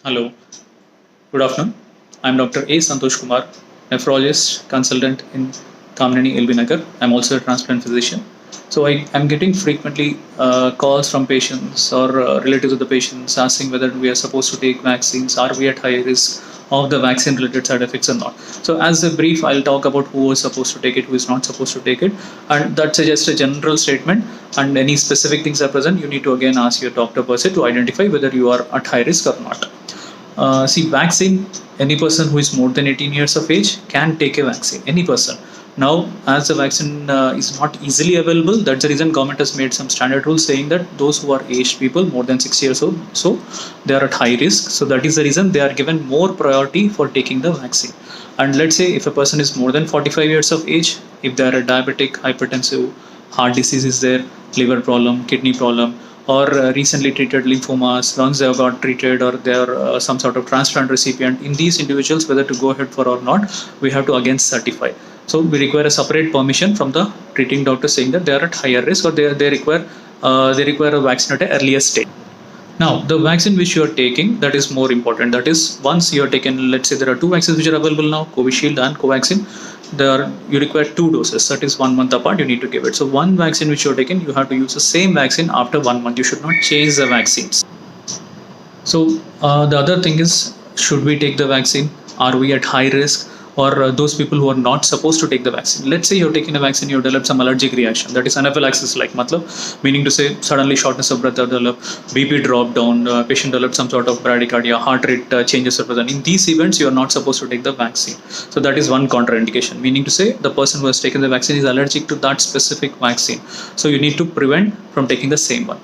Hello, good afternoon. I'm Dr. A. Santosh Kumar, nephrologist consultant in Kamnani, LB Nagar. I'm also a transplant physician. So I am getting frequently calls from patients or relatives of the patients asking whether we are supposed to take vaccines. Are we at high risk of the vaccine-related side effects or not? So as a brief, I'll talk about who is supposed to take it, who is not supposed to take it, and that's just a general statement. And any specific things are present, you need to again ask your doctor per se to identify whether you are at high risk or not. See, vaccine, any person who is more than 18 years of age can take a vaccine, any person. Now, as the vaccine is not easily available, that's the reason government has made some standard rules saying that those who are aged people more than 6 years old, so they are at high risk. So that is the reason they are given more priority for taking the vaccine. And let's say if a person is more than 45 years of age, if they are a diabetic, hypertensive, heart disease is there, liver problem, kidney problem, or recently treated lymphomas, once they have got treated or they are some sort of transplant recipient, in these individuals, whether to go ahead for or not, we have to again certify. So we require a separate permission from the treating doctor saying that they are at higher risk or they require a vaccine at an earlier stage. Now, the vaccine which you are taking, that is more important. That is, once you are taken, let's say there are two vaccines which are available now, Covishield and Covaxin. You require 2 doses. That is 1 month apart. You need to give it. So one vaccine which you are taking, you have to use the same vaccine after 1 month. You should not change the vaccines. So the other thing is, should we take the vaccine? Are we at high risk? Or those people who are not supposed to take the vaccine. Let's say you're taking a vaccine, you develop some allergic reaction. That is anaphylaxis like, meaning to say suddenly shortness of breath develop, BP drop down, patient developed some sort of bradycardia, heart rate changes are present. In these events, you are not supposed to take the vaccine. So that is one contraindication, meaning to say the person who has taken the vaccine is allergic to that specific vaccine. So you need to prevent from taking the same one.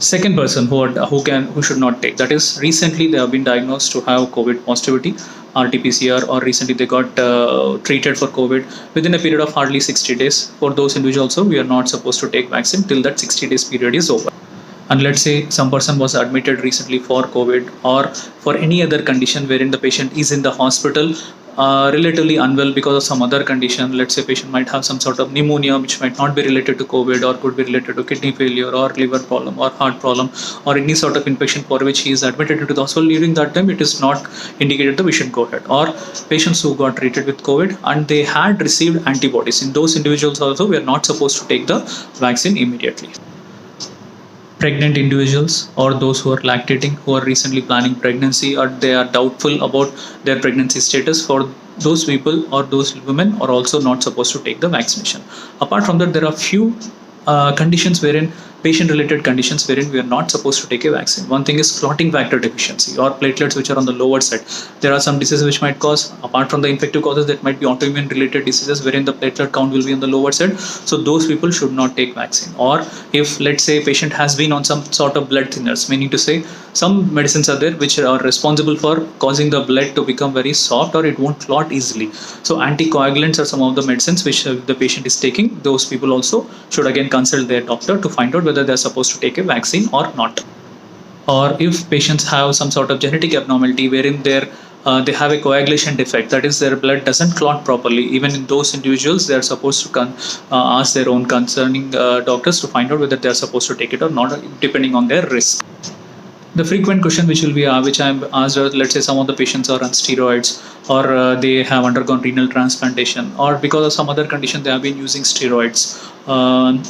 Second person who should not take, that is, recently they have been diagnosed to have COVID positivity, RT-PCR, or recently they got treated for COVID within a period of hardly 60 days. For those individuals also, we are not supposed to take vaccine till that 60 days period is over. And let's say some person was admitted recently for COVID or for any other condition wherein the patient is in the hospital relatively unwell because of some other condition. Let's say patient might have some sort of pneumonia which might not be related to COVID or could be related to kidney failure or liver problem or heart problem or any sort of infection for which he is admitted into the hospital. During that time, it is not indicated that we should go ahead. Or patients who got treated with COVID and they had received antibodies. In those individuals also, we are not supposed to take the vaccine immediately. Pregnant individuals or those who are lactating, who are recently planning pregnancy or they are doubtful about their pregnancy status, for those people or those women are also not supposed to take the vaccination. Apart from that, there are few conditions wherein patient-related conditions wherein we are not supposed to take a vaccine. One thing is clotting factor deficiency or platelets which are on the lower side. There are some diseases which might cause, apart from the infective causes, that might be autoimmune related diseases wherein the platelet count will be on the lower side. So those people should not take vaccine. Or if, let's say, patient has been on some sort of blood thinners, meaning to say some medicines are there which are responsible for causing the blood to become very soft or it won't clot easily. So anticoagulants are some of the medicines which the patient is taking. Those people also should again consult their doctor to find out whether they're supposed to take a vaccine or not. Or if patients have some sort of genetic abnormality wherein they have a coagulation defect, that is, their blood doesn't clot properly, even in those individuals, they are supposed to ask their own concerning doctors to find out whether they are supposed to take it or not, depending on their risk. The frequent question which I am asked, let's say some of the patients are on steroids or they have undergone renal transplantation or because of some other condition they have been using steroids.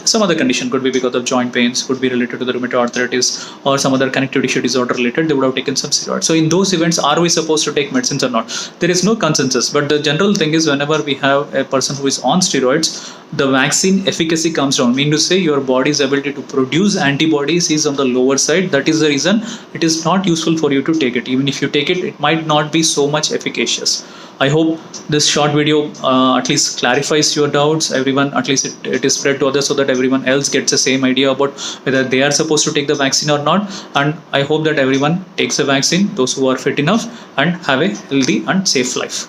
Some other condition could be because of joint pains, could be related to the rheumatoid arthritis or some other connective tissue disorder related, they would have taken some steroids. So in those events, are we supposed to take medicines or not? There is no consensus, but the general thing is whenever we have a person who is on steroids, the vaccine efficacy comes down, meaning to say your body's ability to produce antibodies is on the lower side. That is the reason it is not useful for you to take it. Even if you take it, it might not be so much efficacious. I hope this short video at least clarifies your doubts. Everyone, at least it is spread to others so that everyone else gets the same idea about whether they are supposed to take the vaccine or not. And I hope that everyone takes the vaccine, those who are fit enough, and have a healthy and safe life.